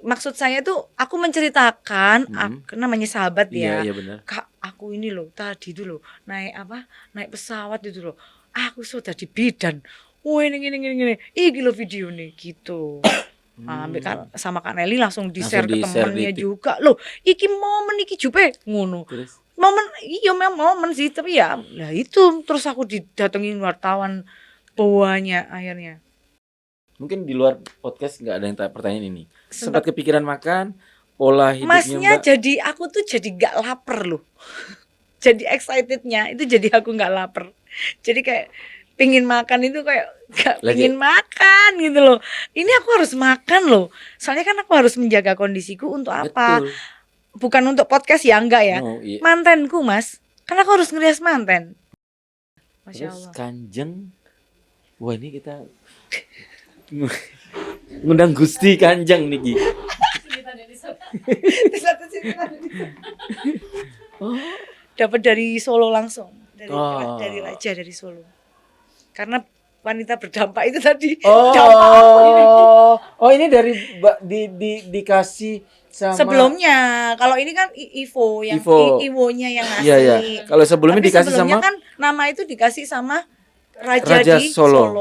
maksud saya tuh aku menceritakan namanya sahabat Iya, ya. iya benar. Kak, aku ini loh tadi tuh loh naik pesawat itu loh. Aku sudah di bidan. Wah ini. Iki lo video nih gitu. Sama Kak Nelly langsung di-share ke temennya juga. Loh, iki momen iki jupe ngono. Terus? Momen sih, tapi ya itu terus aku didatengin wartawan bawahnya akhirnya. Mungkin di luar podcast nggak ada yang pertanyaan ini. Sempat kepikiran makan, pola hidupnya Masnya Mbak. jadi aku tuh jadi gak lapar loh. Jadi excitednya itu jadi aku gak lapar. Jadi kayak pingin makan itu kayak gak pingin makan gitu loh. Ini aku harus makan loh. Soalnya kan aku harus menjaga kondisiku untuk apa? Betul. Bukan untuk podcast ya, enggak ya. Iya. Mantenku mas, kan aku harus ngerias manten. Masya Terus Allah. Kanjeng. Wah ini kita ngundang Gusti Kanjeng nih. Dapat dari Solo langsung, dari Raja dari Solo. Karena wanita berdampak itu tadi. Ini dari dikasih sama sebelumnya. Kalau ini kan Ivo yang Iwonya yang ngasih. Iya. Kalau sebelumnya dikasih sebelumnya sama kan nama itu dikasih sama Raja di Solo.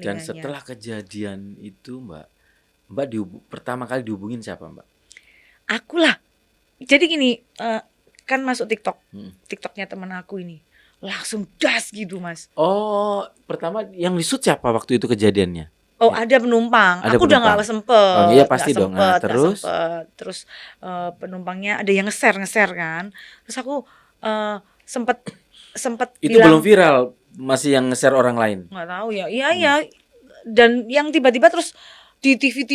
Dan setelah kejadian itu Mbak pertama kali dihubungin siapa Mbak? Aku lah. Jadi gini, kan masuk TikTok. TikToknya teman aku ini. Langsung das gitu mas. Oh, pertama yang di-shoot siapa waktu itu kejadiannya? Oh ada penumpang. Aku udah gak sempet. Oh iya pasti dong. Terus penumpangnya ada yang nge-share kan. Terus aku sempet itu bilang, belum viral, masih yang nge-share orang lain. Nggak tahu ya. Iya. Dan yang tiba-tiba terus di TV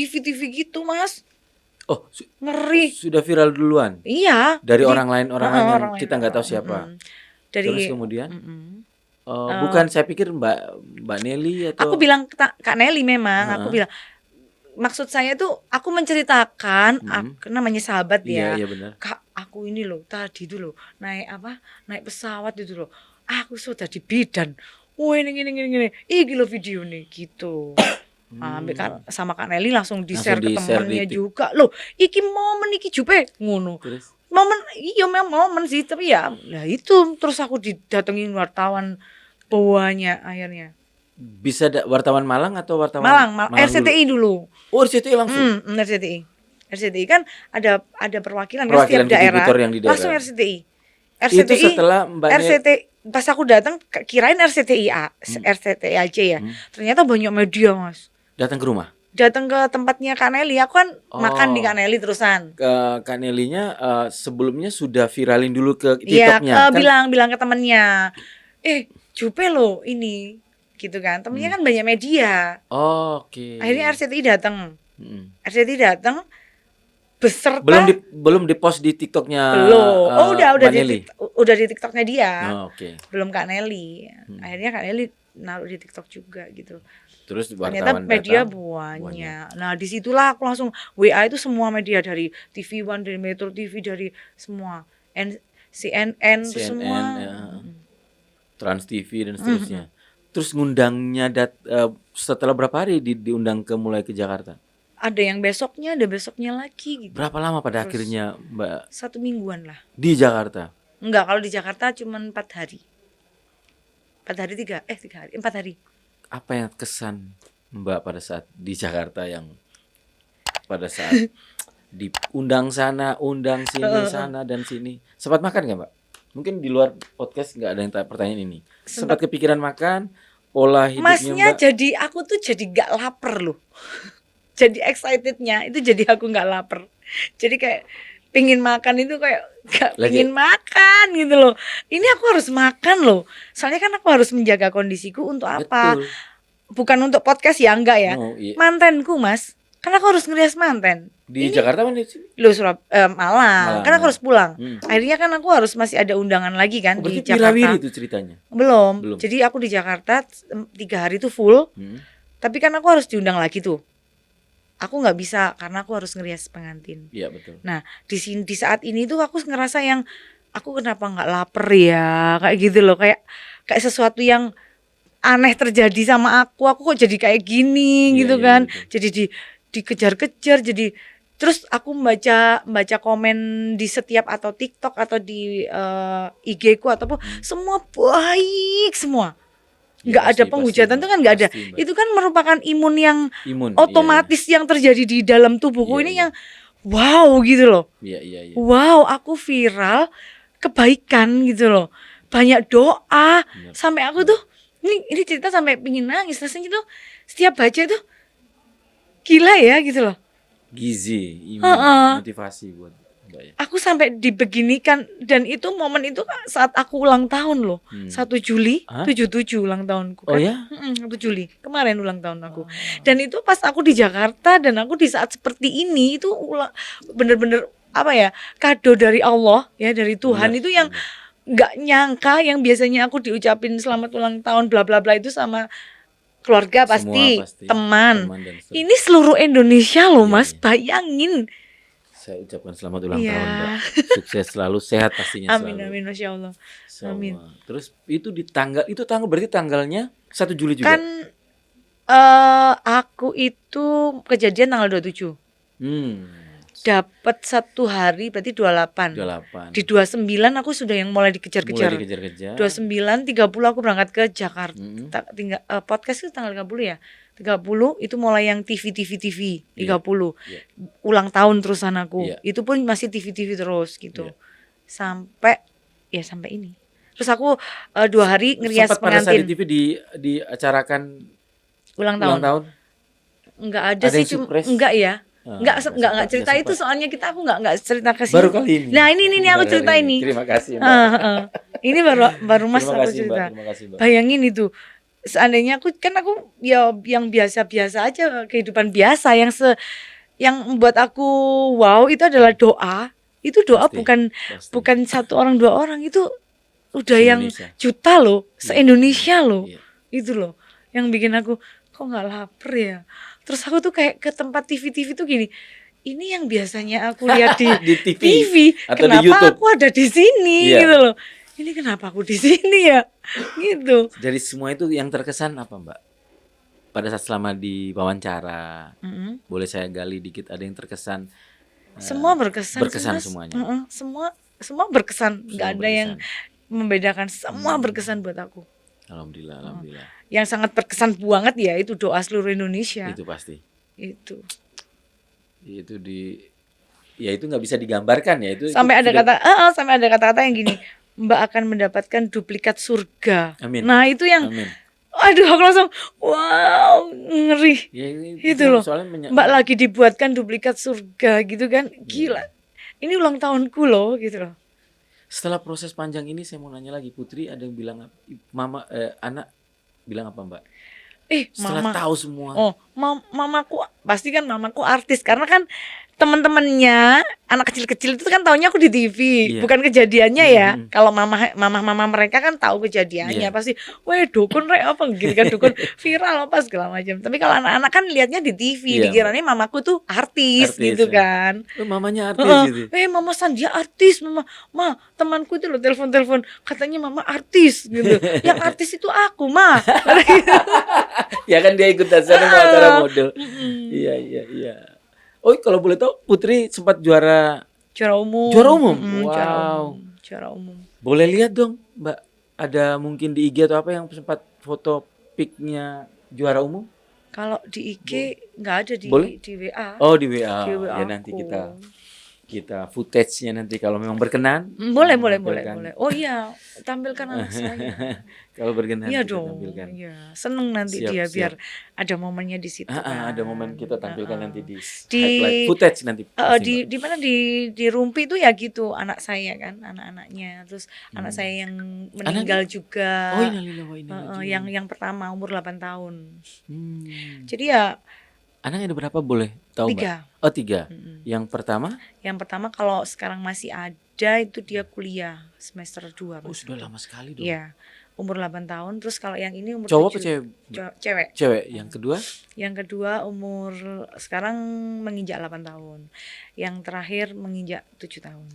gitu mas. Oh, ngeri. Sudah viral duluan. Iya. Dari orang lain yang kita nggak tahu siapa. Terus kemudian. Bukan, saya pikir Mbak Nelly atau. Aku bilang Kak Nelly memang. Aku bilang maksud saya tuh aku menceritakan namanya sahabat ya. Iya benar. Kak, aku ini loh tadi tuh loh naik pesawat itu loh. Aku sudah di bidan. Wah ini. Iki lo video nih gitu. Sama Kak Nelly langsung di-share ke temennya juga. Loh, iki momen iki jupe ngono. Terus? Momen sih, tapi ya itu terus aku didatengin wartawan bawahnya akhirnya. Bisa wartawan Malang atau wartawan Malang RCTI dulu. Oh, RCTI langsung. RCTI kan ada perwakilan kan setiap daerah. Yang di daerah. Langsung RCTI. Itu setelah RCTI pas aku datang kirain RCTI aja ya. Ternyata banyak media, Mas. Datang ke rumah. Datang ke tempatnya Kak Nelly. Aku kan makan di Kak Nelly terusan. Kak Nelly-nya sebelumnya sudah viralin dulu ke TikToknya. Iya, bilang ke temennya. Jupe lo ini gitu kan. Temennya kan banyak media. Oke. Akhirnya RCTI datang. RCTI datang beserta belum di-post di TikToknya. Belum. Udah di TikToknya dia. Oke. Belum Kak Nelly. Akhirnya Kak Nelly naruh di TikTok juga gitu. Terus ternyata media banyak. Nah disitulah aku langsung WA itu semua media dari TV One, dari Metro TV, dari semua CNN semua. Trans TV dan seterusnya. Terus ngundangnya setelah berapa hari diundang mulai ke Jakarta? Ada yang besoknya, ada besoknya lagi gitu. Berapa lama pada akhirnya Mbak? 1 mingguan lah. Di Jakarta? Enggak, kalau di Jakarta cuma 4 hari. 4 hari. Apa yang kesan Mbak pada saat di Jakarta yang pada saat diundang sana, undang sini, sana dan sini. Sempat makan nggak Mbak? Mungkin di luar podcast nggak ada yang pertanyaan ini. Sempat kepikiran makan, pola hidupnya Masnya Mbak? Jadi aku tuh jadi nggak lapar loh. Jadi excitednya itu jadi aku nggak lapar. Jadi kayak pingin makan itu kayak gak pingin makan gitu loh. Ini aku harus makan loh. Soalnya kan aku harus menjaga kondisiku untuk apa? Betul. Bukan untuk podcast ya, enggak ya. Iya. Mantenku mas, kan aku harus ngerias manten. Di Jakarta mana sih? Malang. Kan aku harus pulang. Akhirnya kan aku harus masih ada undangan lagi kan di Jakarta. Berarti itu ceritanya? Belum. Jadi aku di Jakarta 3 hari itu full. Tapi kan aku harus diundang lagi tuh. Aku nggak bisa karena aku harus ngerias pengantin. Iya betul. Nah di saat ini tuh aku ngerasa yang aku kenapa nggak lapar ya, kayak gitu loh, kayak sesuatu yang aneh terjadi sama aku kok jadi kayak gini Iya, gitu iya, kan. betul. Jadi dikejar-kejar, jadi terus aku baca komen di setiap atau TikTok atau di IG ku ataupun semua baik semua. Ya, Nggak ada pasti, penghujatan Mbak. tuh kan nggak ada. Pasti, Mbak. Itu kan merupakan imun yang Imun. otomatis yang terjadi di dalam tubuhku Iya, ini iya. yang wow gitu loh. Iya, iya, iya. Wow, aku viral kebaikan gitu loh. Banyak doa Benar. sampai aku tuh ini cerita sampai pingin nangis rasanya tuh setiap baca tuh gila ya gitu loh. Gizi, imun, Heeh. motivasi buat Mbak ya. Aku sampai dibeginikan dan itu momen itu saat aku ulang tahun loh. 1 Juli Hah? 77 ulang tahunku Oh kan. ya? 1 Juli kemarin ulang tahun aku. Dan itu pas aku di Jakarta dan aku di saat seperti ini itu bener-bener apa ya, kado dari Allah ya, dari Tuhan. Benar, itu yang nggak nyangka, yang biasanya aku diucapin selamat ulang tahun bla bla bla itu sama keluarga pasti, Semua teman. dan seterusnya. Ini seluruh Indonesia loh Iya, Mas, iya. Bayangin. Saya ucapkan selamat ulang Iya. tahun, Mbak. Sukses selalu, sehat pastinya Amin selalu. amin Masya Allah. Insya Amin. Allah. Terus itu di tanggal berarti tanggalnya 1 Juli juga. Kan aku itu kejadian tanggal 27. Dapat 1 hari berarti 28. 28. Di 29 aku sudah yang mulai dikejar-kejar. Mulai dikejar-kejar. 29 30 aku berangkat ke Jakarta. Podcast itu tanggal 30 ya. 30 itu mulai yang TV 30. Iya. Iya. Ulang tahun terusan aku. Iya. Itu pun masih TV terus gitu. Iya. Sampai ini. Terus aku 2 hari ngerias Sempat pada saat di pengantin. TV diacarakan Ulang ulang tahun. tahun. Enggak ada Ada sih, yang cuma surprise? enggak ya. Ah, Enggak sempat, cerita nggak itu sempat. soalnya aku enggak cerita ke sini. Baru kali ini. Nah, ini aku Baru cerita hari ini. Terima kasih, Mbak. Ini baru Mas Terima aku kasih, Mbak. cerita. Terima kasih, Mbak. Bayangin itu. Seandainya aku ya yang biasa-biasa aja, kehidupan biasa yang membuat aku wow itu adalah doa. Itu doa Pasti, bukan pasti. 1 orang 2 orang, itu udah yang Se-Indonesia. juta loh, se-Indonesia loh. Iya. Itu loh yang bikin aku kok nggak lapar ya. Terus aku tuh kayak ke tempat TV tuh gini. Ini yang biasanya aku lihat di, Di TV atau di kenapa YouTube. aku ada di sini Iya. gitu loh. Ini kenapa aku di sini ya? Gitu. Dari semua itu yang terkesan apa, Mbak? Pada saat selama di wawancara, boleh saya gali dikit, ada yang terkesan? Semua berkesan. Berkesan sih, Mas. semuanya. Semua berkesan. Nggak Semua ada yang berkesan. membedakan. Semua berkesan buat aku. Alhamdulillah, alhamdulillah. Yang sangat berkesan banget ya itu doa seluruh Indonesia. Itu pasti. Itu. Ya itu nggak bisa digambarkan ya itu. Sampai ada sudah- sampai ada kata-kata yang gini, Mbak akan mendapatkan duplikat surga. Amin. Nah, itu yang Amin. aduh aku langsung wow, ngeri. Ya, Itu loh. soalnya Mbak lagi dibuatkan duplikat surga gitu kan. Gila. Ini ulang tahunku loh gitu loh. Setelah proses panjang ini saya mau nanya lagi, Putri ada yang bilang anak bilang apa, Mbak? Setelah Mama. tahu semua. Oh, mamaku pasti kan mamaku artis karena kan teman-temannya anak kecil-kecil itu kan taunya aku di TV, Iya. bukan kejadiannya ya. Mhm. Kalau mama mereka kan tahu kejadiannya Iya. pasti, weh dukun rek apa gitu kan, dukun viral apa segala macam. Tapi kalau anak-anak kan lihatnya di TV, Iya. dikiranya mamaku tuh artis gitu ya. kan. Mamanya artis gitu. Mama Sandia artis, ma temanku itu loh telepon katanya mama artis gitu. Yang artis itu aku, ma. Ya kan dia ikut dasar acara model. Iya. Oh, kalau boleh tahu Putri sempat juara Juara umum. Wow. Juara umum. Boleh lihat dong, Mbak. Ada mungkin di IG atau apa yang sempat foto pic-nya juara umum? Kalau di IG nggak ada di Boleh? di WA. Oh, di WA. Di WA Ya nanti aku. kita footage-nya nanti kalau memang berkenan. Boleh. Tampilkan. Oh iya, tampilkan anak saya. Kalau berkenan Iya kita dong. tampilkan. Iya, seneng nanti Siap, dia siap. biar ada momennya di situ. kan. Ada momen kita tampilkan nanti di Di- highlight footage nanti. pasti, Mbak. di mana di Rumpi itu ya gitu anak saya kan, anak-anaknya. Terus anak saya yang meninggal juga. Oh, innalillahi wa inna ilaihi raji'un. yang pertama umur 8 tahun. Hmm. Jadi ya Anaknya ada berapa boleh tahu, Mbak? 3. Oh, 3. Yang pertama? Yang pertama kalau sekarang masih ada itu dia kuliah semester 2. Oh, sudah lama sekali dong. Iya. umur 8 tahun. Terus kalau yang ini umur Cowok apa 7. cewek? Cewek. Cewek. Yang kedua? Yang kedua umur sekarang menginjak 8 tahun. Yang terakhir menginjak 7 tahun.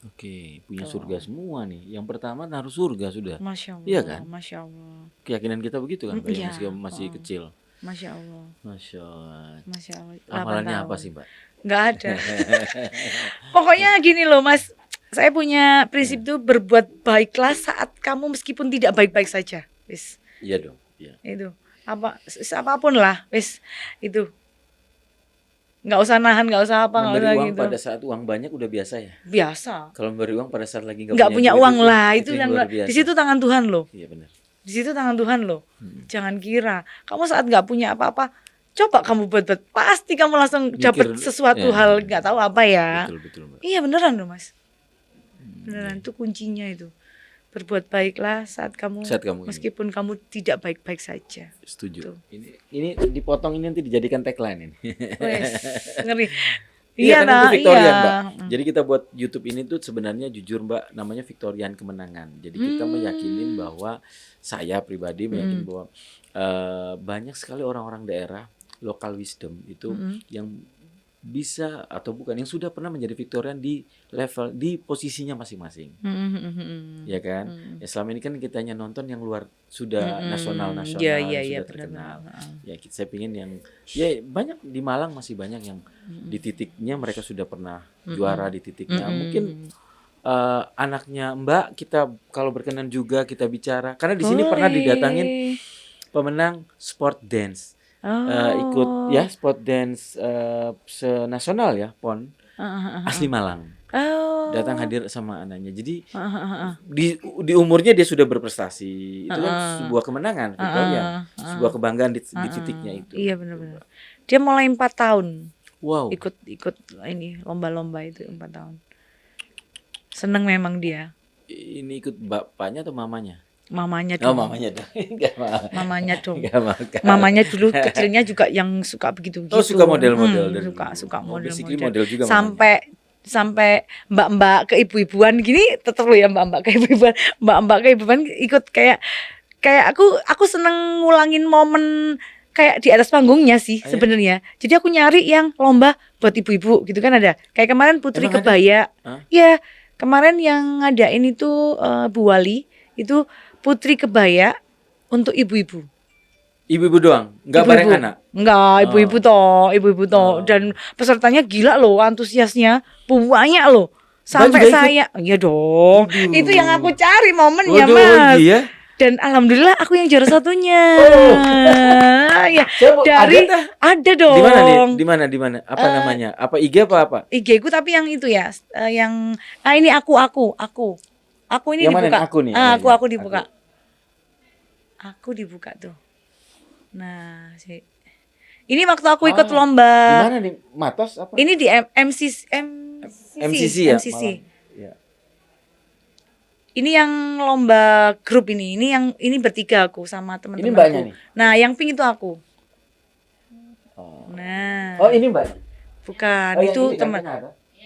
Oke, punya Tuh. surga semua nih. Yang pertama naruh surga sudah. Masya Allah. Iya kan? Masya Allah. Keyakinan kita begitu kan, Mbak? Iya. Meski masih kecil. Masya Allah. Masya Allah. Masya Allah. 8 Amalannya tahun. apa sih, Mbak? Nggak ada. Pokoknya gini loh Mas. Saya punya prinsip tuh berbuat baiklah saat kamu meskipun tidak baik-baik saja. Wis. Iya dong. Iya. Itu. Apapun lah. Wis. Itu. Nggak usah nahan, nggak usah apa, nggak Memberi usah uang gitu. pada saat uang banyak udah biasa ya. Biasa. Kalau memberi uang pada saat lagi Nggak punya duit uang lah. Itu yang yang luar biasa. di situ tangan Tuhan loh. Iya benar. Di situ tangan Tuhan loh. Jangan kira kamu saat nggak punya apa-apa, coba kamu buat, pasti kamu langsung dapat sesuatu ya. hal nggak tahu apa ya. Betul, Mbak. Iya beneran loh Mas. Beneran itu kuncinya itu. Berbuat baiklah saat kamu meskipun kamu tidak baik-baik saja. Setuju. Tuh. Ini dipotong ini nanti dijadikan tagline ini. Wes, ngeri. Iya, karena itu Victorian, iya. Mbak. Jadi kita buat YouTube ini tuh sebenarnya jujur, Mbak, namanya Victorian Kemenangan. Jadi kita meyakinin bahwa saya pribadi meyakini bahwa banyak sekali orang-orang daerah local wisdom itu yang bisa atau bukan yang sudah pernah menjadi Victorian di level di posisinya masing-masing. Ya kan? Ya selama ini kan kita hanya nonton yang luar sudah nasional Iya, sudah terkenal. Ya saya pingin yang ya banyak di Malang masih banyak yang di titiknya mereka sudah pernah juara di titiknya. Mungkin anaknya Mbak kita kalau berkenan juga kita bicara karena di sini pernah didatangin pemenang sport dance. Ikut ya sport dance senasional ya PON asli Malang. Datang hadir sama anaknya. Jadi di umurnya dia sudah berprestasi. Itu kan sebuah kemenangan, Victoria. Sebuah kebanggaan di titiknya itu. Iya benar-benar. Dia mulai 4 tahun. Wow. Ikut ini lomba-lomba itu 4 tahun. Seneng memang dia. Ini ikut bapaknya atau mamanya? Mamanya Oh, dong. mamanya dong. Mamanya dong. Nggak makan. Mamanya dulu kecilnya juga yang suka begitu. Oh, suka model-model dari suka dulu. Basically model-model. model juga Sampai mbak-mbak keibu-ibuan gini tetap loh ya mbak-mbak keibu-ibuan. Mbak-mbak keibu-ibuan ikut kayak aku seneng ngulangin momen kayak di atas panggungnya sih sebenarnya. Jadi aku nyari yang lomba buat ibu-ibu gitu kan ada. Kayak kemarin Putri Emang Kebaya. Hah? Ya, kemarin yang ngadain itu Bu Wali itu Putri Kebaya untuk ibu-ibu. Ibu-ibu doang, nggak bareng anak. Enggak, ibu-ibu toh. Dan pesertanya gila loh, antusiasnya banyak loh. Sampai saya, iya dong. Itu yang aku cari momennya, Mas. Iya. Dan alhamdulillah aku yang juara satunya. Ya, ada dong. Di mana? Apa namanya? Apa IG apa? IG ku tapi yang itu ya, yang ini aku. Aku ini yang dibuka. Mana aku nih? Aku dibuka. Aku dibuka tuh. Nah, sih. Ini waktu aku ikut lomba. Di mana di Matos apa? Ini di MCC ya. MCC. Ya. Ini yang lomba grup ini. Ini bertiga aku sama teman-temanku. Ini mbaknya nih. Nah, yang pink itu aku. Oh. Nah. Oh, ini mbak. Bukan, Oh, itu teman.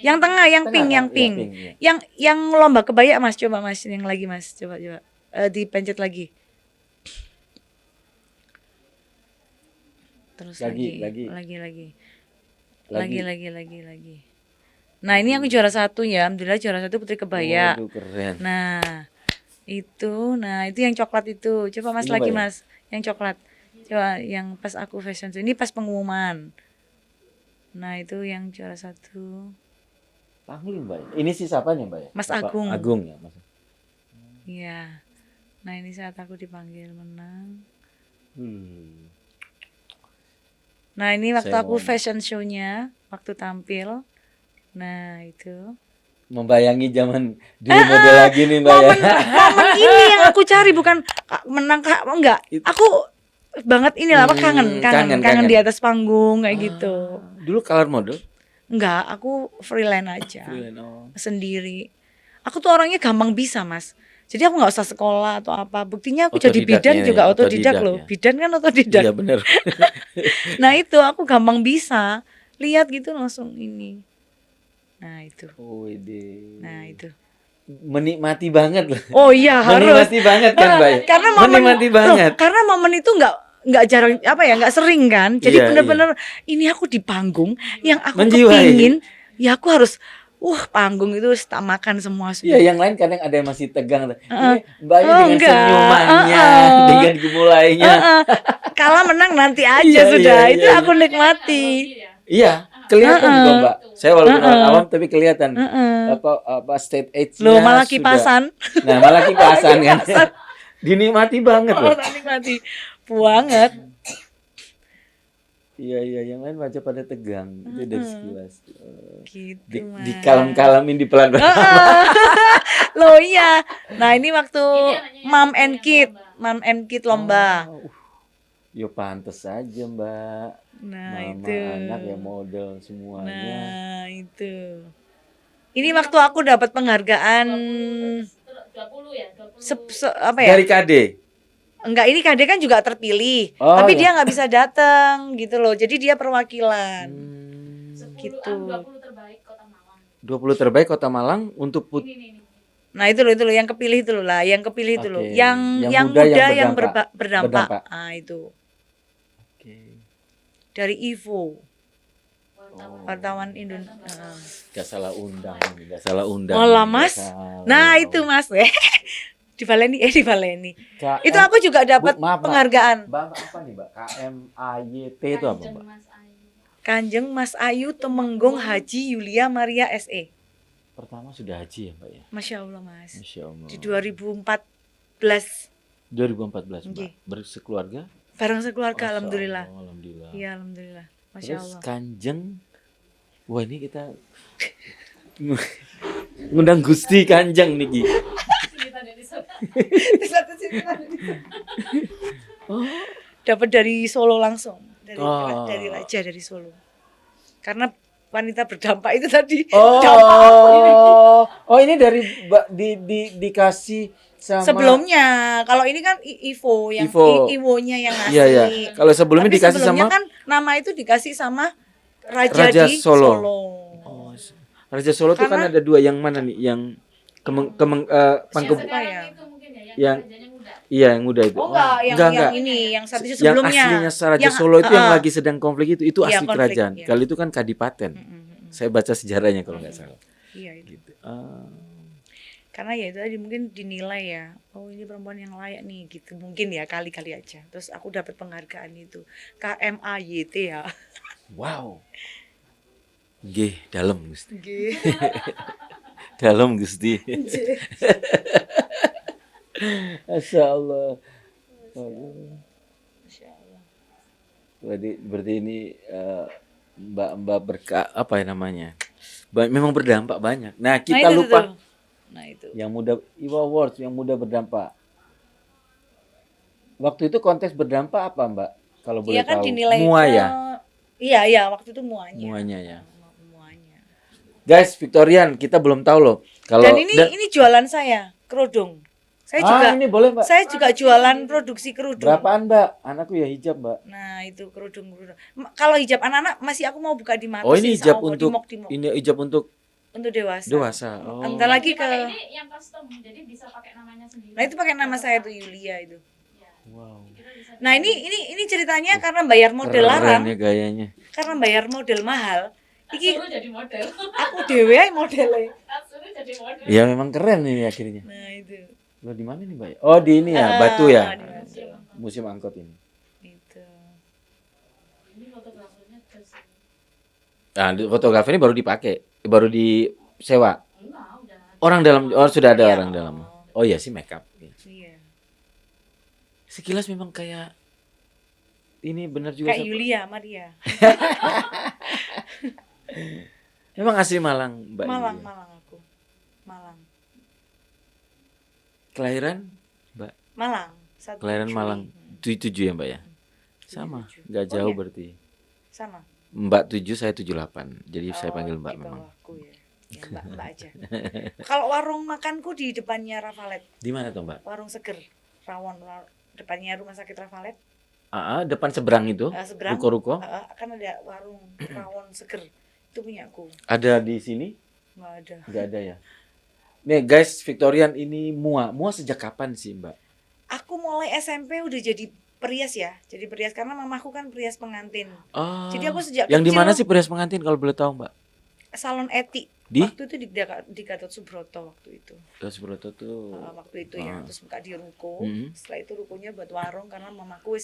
Yang tengah, yang pink. Ya. Yang lomba kebaya Mas, coba Mas, yang lagi Mas, coba. Dipencet lagi. Terus lagi. Nah, ini aku juara 1 ya. Alhamdulillah juara 1 Putri Kebaya. Waduh, keren. Nah, itu yang coklat itu. Coba Mas ini lagi Mas, yang coklat. Coba yang pas aku fashion show. Ini pas pengumuman. Nah, itu yang juara 1. Panggil Mbak. Ini sih siapanya Mbak ya? Mas Agung. Agung ya, Mas. Iya. Nah, ini saat aku dipanggil menang. Nah, ini waktu aku fashion show-nya, waktu tampil. Nah, itu. Membayangi zaman dulu model lagi nih Mbak momen ini yang aku cari, bukan menang enggak. Aku banget inilah kangen di atas panggung kayak gitu. Dulu color model? Enggak, aku freelance aja. Sendiri. Aku tuh orangnya gampang bisa, Mas. Jadi aku nggak usah sekolah atau apa. Buktinya aku jadi bidan juga otodidak loh. Ya. Bidan kan otodidak. Iya benar. Nah itu aku gampang bisa. Lihat gitu langsung ini. Nah itu. Oh ide. Nah itu. menikmati banget loh. Oh iya harus. Menikmati banget kan, Mbak? Ya? Karena momen Menikmati banget. karena momen itu nggak jarang apa ya, nggak sering kan. Jadi Iya, bener-bener ini aku di panggung yang aku Menjiwai. kepingin, ya aku harus panggung itu harus tak makan semua. Iya, yang lain kadang ada yang masih tegang. Ini Mbaknya Oh, dengan enggak. senyumannya, dengan gemulainya. Kalah menang nanti aja Iya, sudah. iya, Itu iya, aku nikmati. Iya, kelihatan kok, Mbak. Saya walaupun orang awam tapi kelihatan apa state age-nya Loh malah sudah. kipasan. Nah, malah kipasan kan. Dinikmati banget loh. Tak nikmati banget. Iya, yang lain aja pada tegang. Itu dari sekilas. Gitu Mas. Dikalem-kalemin di pelan-pelan. Loh iya. Nah ini waktu Mom and Kid lomba. Ya pantes aja, Mbak. Nah Mama itu. anak ya model semuanya. Nah itu. Ini waktu aku dapat penghargaan 20 ya, 20. apa ya? Dari KD. Enggak, ini KD kan juga terpilih, Oh, tapi iya. dia nggak bisa datang gitu loh. Jadi dia perwakilan. 10 Gitu. 20 terbaik Kota Malang. 20 terbaik Kota Malang untuk Ini. Nah itu loh yang kepilih itu loh lah, yang kepilih itu loh, Oke. yang Yang muda, muda yang yang berdampak. berdampak. Ah itu Oke. dari Ivo, Wartawan. wartawan Indonesia. Gak salah undang, gak salah undang. Malah Gak Mas. salah. Nah itu Mas, dibaleni. KM, Itu aku juga dapat Bu, maaf, Mbak. penghargaan. Mbak apa nih, Mbak? KMAYT itu apa, Kanjeng Mbak? Mas Ayu. Kanjeng Mas Ayu Temenggung Haji Yulia Maria SE. Pertama sudah haji ya, Mbak ya? Masya Allah Mas. Masya Allah. Di 2014 2014, Mbak. Nggih. Bersekeluarga? bareng sekeluarga. Masya Alhamdulillah. Allah, alhamdulillah. Iya alhamdulillah. Masya Terus Allah. Kanjeng. Wah, ini kita ngundang Gusti Kanjeng nih, Gi. Cerita dari sana. Dapat dari Solo langsung, dari Oh. dari Raja dari Solo. Karena wanita berdampak itu tadi. Dampak. Oh, ini dari dikasih sama Sebelumnya, kalau ini kan Ivo yang Ivo. Iwonya yang ngasih. Iya, iya. Kalau sebelumnya Tapi dikasih sebelumnya sama kan nama itu dikasih sama Raja Raja di Solo. Solo. Oh, Raja Solo tuh kan Karena- ada dua, yang mana nih? Yang Pangkep, Yang sekarang ya? itu mungkin ya, yang Yang- rajanya muda. iya, yang muda itu. Oh enggak, yang enggak. ini, yang satu Yang sebelumnya. aslinya Raja Yang- Solo itu yang ah, lagi sedang konflik itu Iya, asli konflik, kerajaan. iya. Kalau itu kan kadipaten. Saya baca sejarahnya kalau nggak salah. Iya itu. Gitu. Karena ya itu tadi mungkin dinilai ya, oh ini perempuan yang layak nih gitu. Mungkin ya kali-kali aja. Terus aku dapat penghargaan itu. KMAYT ya. Wow. Nggih, dalam Gusti. Nggih. Dalam Gusti. Masya Allah. Masya Allah. Berarti ini mbak berkah apa ya namanya? Memang berdampak banyak. Nah, kita itu lupa tuh. Nah itu. yang muda Iwa Awards, yang muda berdampak. Waktu itu konteks berdampak apa, Mbak? Kalau boleh Iya kan tahu. dinilai. Mua ya? Iya waktu itu muanya. Muanya ya. Muanya. Guys, Victorian, kita belum tahu loh. Kalau Dan ini jualan saya, kerudung. Saya juga ini boleh, Mbak. saya juga jualan produksi kerudung. Berapaan, Mbak? Anakku ya hijab, Mbak. Nah, itu kerudung. Kalau hijab anak-anak masih aku mau buka di Matus. Oh, ini insya hijab Allah, untuk dimok. ini hijab untuk Untuk dewasa. dewasa. Oh. Entar lagi Ini pakai ke ini yang custom, jadi bisa pakai namanya sendiri. Nah, itu pakai nama saya tuh Yulia itu. Ya. Wow. Kita bisa Nah, ini ceritanya karena bayar model larang, Keren ya gayanya. karena bayar model mahal. Iki suruh jadi model. aku dewe ae modele. Suruh jadi model. Ya memang keren ini akhirnya. Nah, itu. Lo di mana nih, Mbak? Oh, di ini ya, Batu ya. di Batu. Musim angkot ini. Itu. Ini fotografernya terus. Nah, fotografer ini baru dipakai, baru disewa. Enggak, udah. Orang dalam, sudah ada Iya. orang dalam. Oh iya sih, make up. Iya. Sekilas memang kayak ini benar juga. Kayak Yulia Maria. Memang asli Malang, Mbak. Malang, Yulia. Malang aku. Malang. Kelahiran Malang. 1 Kelahiran Juli. Malang 77 ya, Mbak ya. Sama, 77. nggak Oh, jauh iya. berarti. Sama. Mbak 7, saya 78. Jadi saya Oh, panggil Mbak di memang. bawahku ya. Ya, Mbak aja. Kalau warung makanku di depannya Rafalet, Di mana tuh, Mbak? warung seger, depannya rumah sakit Rafalet, Depan seberang itu. seberang. Ruko-ruko. Akan ada warung rawon seger. Itu punya aku. Ada di sini? Nggak ada. Nggak ada ya. Nih guys, Victorian ini Mua sejak kapan sih Mbak? Aku mulai SMP udah jadi perias ya. Jadi perias karena mamaku kan perias pengantin. Oh, Jadi aku sejak yang di kecil mana sih perias pengantin kalau boleh tahu Mbak? salon Eti. Di? Waktu itu di Gatot Subroto waktu itu. Subroto tuh. Waktu itu ya, Ah. terus buka di ruko. Hmm. Setelah itu rukonya buat warung karena mamaku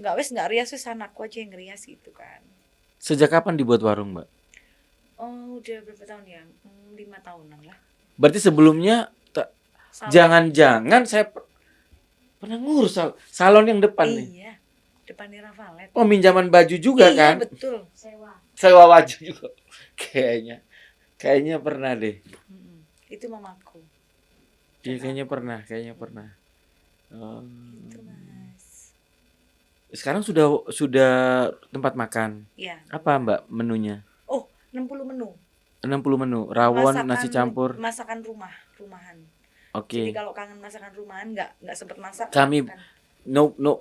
nggak rias, wis anakku aja yang rias gitu kan. Sejak kapan dibuat warung Mbak? Oh, udah berapa tahun ya? 5 tahunan lah. Berarti sebelumnya Salon. jangan-jangan saya pernah ngurus salon yang depan nih. Iya, depannya Rafalet. Oh, minjaman baju juga Iya, kan? betul. Sewa. Sewa baju juga. Kayaknya pernah deh. Itu mamaku. Iya, kayaknya pernah. Oh. Itu Mas. Sekarang sudah tempat makan. Iya. Apa Mbak menunya? 60 menu. 60 menu, rawon, nasi campur. Masakan rumahan. Oke. Jadi kalau kangen masakan rumahan nggak sempet masak. Kami kan.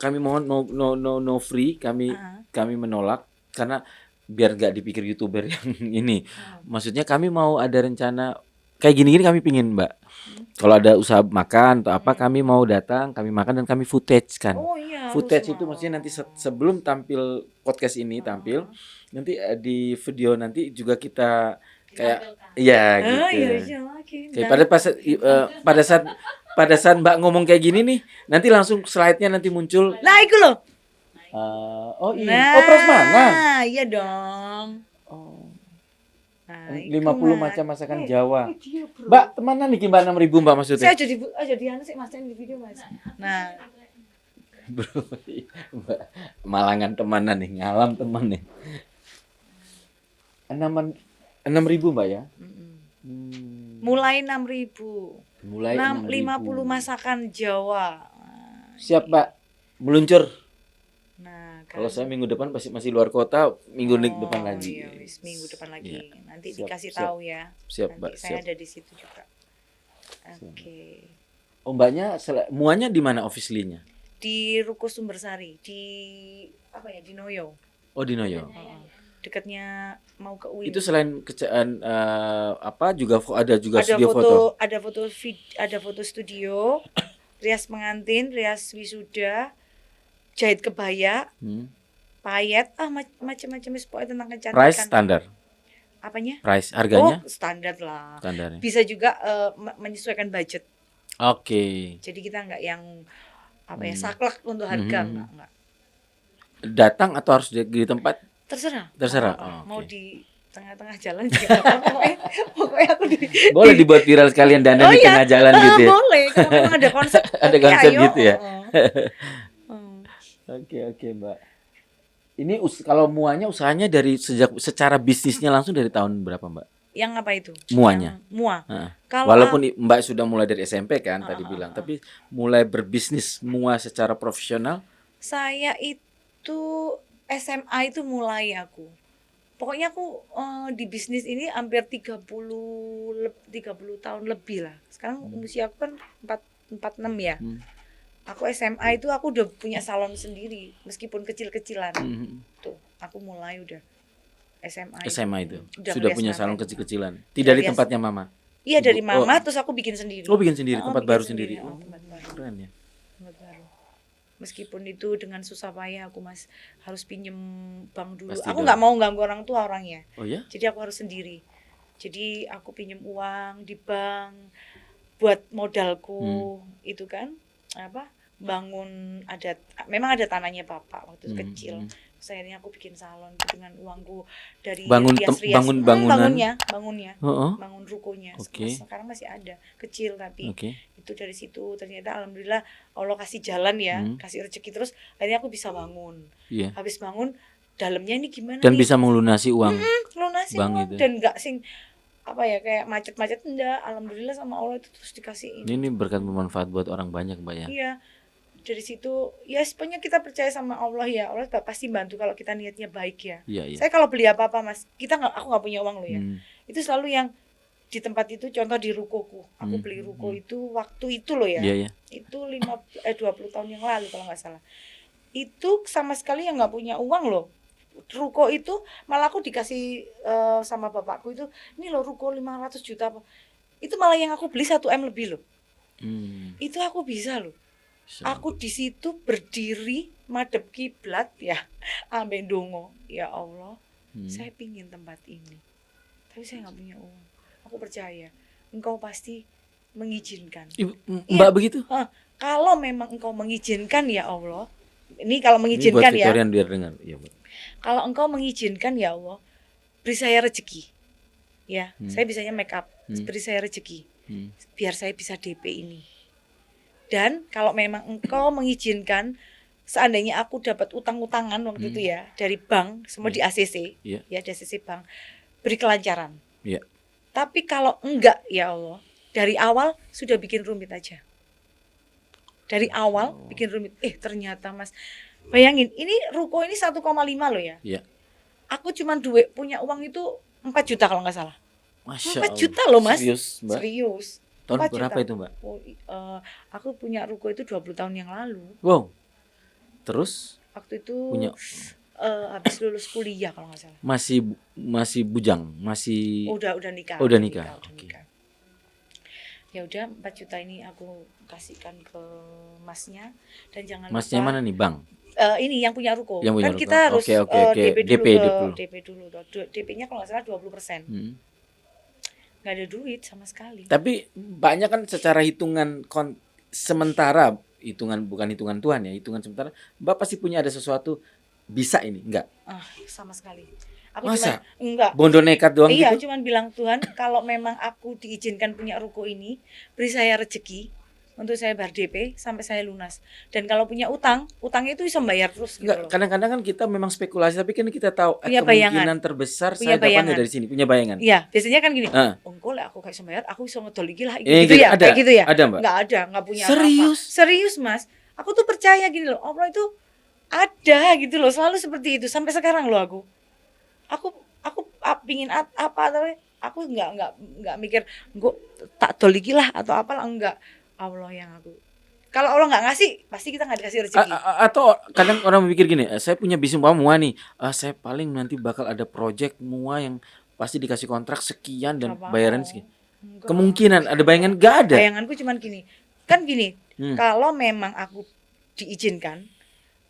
kami mohon no free, kami menolak karena biar gak dipikir YouTuber yang ini. Maksudnya kami mau ada rencana kayak gini kami pingin Mbak. Kalau ada usaha makan atau apa kami mau datang, kami makan dan kami footage kan. Oh iya. Footage harus itu mau. maksudnya nanti sebelum tampil podcast ini tampil, nanti di video nanti juga kita kayak iya gitu. Iya, oke. Kayak pada saat Mbak ngomong kayak gini nih, nanti langsung slide-nya nanti muncul. Nah, itu loh. Oh iya. Nah, Oh, prasmanan. iya dong. Oh. Nah, 50 macam masakan Jawa. Mbak, temenan nih Mbak 6.000 Mbak maksudnya. Saya jadi anu sih Mas di video Mas. Nah, Bro, Mbak, Malangan temanan nih, ngalam teman nih. 6.000 Mbak ya? mulai 6.000. Mulai 50 masakan Jawa. Siap Mbak, meluncur. Nah, Kalau saya minggu depan masih luar kota, minggu depan lagi. Iya, minggu depan lagi. Iya. Nanti Siap, dikasih siap. tahu ya. Siap Nanti Mbak, saya siap. ada di situ juga. Oke. Oh Mbaknya, muanya di mana officially-nya? Di Ruko Sumbersari, di apa ya, di Noyo. Oh di Noyo. Dekatnya mau ke UIN. Itu selain kerjaan juga ada studio foto. Ada foto studio, rias pengantin, rias wisuda, jahit kebaya, payet, macam-macam pokoknya tentang kecantikan. Price standar. Apanya? Price harganya? Oh, standar lah. Standarnya. Bisa juga menyesuaikan budget. Oke. Jadi kita nggak yang saklek untuk harga, enggak. Datang atau harus di tempat? Terserah. Terserah. Mau Oke. di tengah-tengah jalan juga nggak apa-apa. Pokoknya aku Boleh dibuat viral sekalian dandan di tengah jalan gitu ya. Boleh, kalau memang ada konsep. Ada oke, konsep ayo. gitu ya. Oke Mbak. Ini kalau muanya usahanya dari secara bisnisnya langsung dari tahun berapa Mbak? Yang apa itu? Muanya. Yang mua. Kalau Walaupun Mbak sudah mulai dari SMP kan tadi bilang, tapi mulai berbisnis mua secara profesional. Saya itu SMA itu mulai aku. Pokoknya aku di bisnis ini hampir 30 tahun lebih lah. Sekarang usia aku kan 46 ya. Aku SMA itu aku udah punya salon sendiri meskipun kecil-kecilan. Tuh, aku mulai udah SMA itu. Udah Sudah punya salon kecil-kecilan. Tidak di tempatnya Mama. Iya, dari Mama terus aku bikin sendiri. Oh, bikin sendiri, tempat bikin baru sendiri. tempat baru. Keren ya. Tempat baru. Meskipun itu dengan susah payah aku harus pinjem bank dulu. Pasti Aku dong. nggak mau ganggu orang tua orangnya. Oh ya? Jadi aku harus sendiri. Jadi aku pinjem uang di bank buat modalku itu kan bangun memang ada tanahnya bapak waktu kecil. Terus akhirnya aku bikin salon dengan uangku dari rias-rias. Bangunnya, bangun rukonya. Oke. Sekarang masih ada, kecil tapi Oke. itu dari situ ternyata alhamdulillah Allah kasih jalan ya, kasih rezeki terus akhirnya aku bisa bangun. Iya. Habis bangun dalamnya ini gimana Dan nih? bisa melunasi uang. Lunasi bank uang itu. dan enggak kayak macet-macet enggak, alhamdulillah sama Allah itu terus dikasih ini. Ini berkat bermanfaat buat orang banyak Mbak ya. Iya. Dari situ ya sebenarnya kita percaya sama Allah ya. Allah pasti bantu kalau kita niatnya baik ya. Iya. Saya kalau beli apa-apa Mas, aku nggak punya uang loh ya. Itu selalu yang di tempat itu, contoh di rukoku. Aku beli ruko itu waktu itu loh ya. Iya. Itu 20 tahun yang lalu kalau nggak salah. Itu sama sekali yang nggak punya uang loh. Ruko itu malah aku dikasih sama bapakku itu, ini loh ruko 500 juta apa. Itu malah yang aku beli 1 M lebih loh. Hmm. Itu aku bisa loh. So, Aku di situ berdiri madep kiblat ya, ambil dongo. Ya Allah, saya pingin tempat ini, tapi saya nggak punya uang. Aku percaya Engkau pasti mengizinkan. Mbak begitu? Kalau memang Engkau mengizinkan ya Allah, ini kalau Ini buat mengizinkan ya. Victorian biar dengar. Iya, Mbak. Kalau Engkau mengizinkan ya Allah, beri saya rezeki. Ya, saya bisanya make up, beri saya rezeki, biar saya bisa DP ini. Dan kalau memang Engkau mengizinkan, seandainya aku dapat utang-utangan waktu itu ya dari bank, semua di ACC, Iya. ya di ACC bank, beri kelancaran. Iya. Tapi kalau enggak ya Allah, dari awal sudah bikin rumit aja. Dari awal bikin rumit. Ternyata Mas, bayangin, ini ruko ini 1,5 loh ya. Iya. Aku cuma punya uang itu 4 juta kalau nggak salah. Masya 4 juta loh Mas. Serius, Mbak? Serius. Tahun 4 berapa juta. itu, Mbak? Aku punya ruko itu 20 tahun yang lalu. Wow. Terus Waktu itu punya habis lulus kuliah kalau nggak salah. masih bujang, masih Udah nikah. udah nikah. Udah Oke. nikah. Ya udah 4 juta ini aku kasihkan ke masnya, dan jangan Masnya lupa mana nih, Bang? ini yang punya ruko. Yang punya Kan ruko. kita harus Oke. DP dulu. DP-nya kalau nggak salah 20%. Nggak ada duit sama sekali. Tapi banyak kan secara hitungan sementara, bukan hitungan Tuhan ya, hitungan sementara, Mbak pasti punya ada sesuatu bisa ini, enggak? Sama sekali. Aku Masa? enggak. Bondo nekat doang Iya, gitu? cuman bilang Tuhan, kalau memang aku diizinkan punya ruko ini, beri saya rezeki untuk saya bayar DP sampai saya lunas. Dan kalau punya utangnya itu bisa bayar terus gitu Enggak, loh. kadang-kadang kan kita memang spekulasi, tapi kan kita tahu Punya kemungkinan bayangan. terbesar Punya saya dapatnya bayangan. dari sini, punya bayangan. Iya, biasanya kan gini. Ah. Engko lah aku kayak sembayar, aku bisa ngedol iki lah gitu Gitu, ya. ada? Kayak gitu ya. Ada, Mbak? Enggak punya Serius? apa-apa. Serius, Mas. Aku tuh percaya gini loh, Allah itu ada gitu loh, selalu seperti itu sampai sekarang loh aku. Aku pingin apa tapi aku enggak mikir engko tak dol iki lah atau apalah, enggak. Allah yang aku. Kalau Allah nggak ngasih, pasti kita nggak dikasih rezeki. Atau kadang orang berpikir gini, saya punya bisnis mua nih, saya paling nanti bakal ada project mua yang pasti dikasih kontrak sekian dan Nggak bayaran mau. sekian. Enggak. Kemungkinan ada bayangan nggak ada. Bayanganku cuman gini, kan gini, kalau memang aku diizinkan,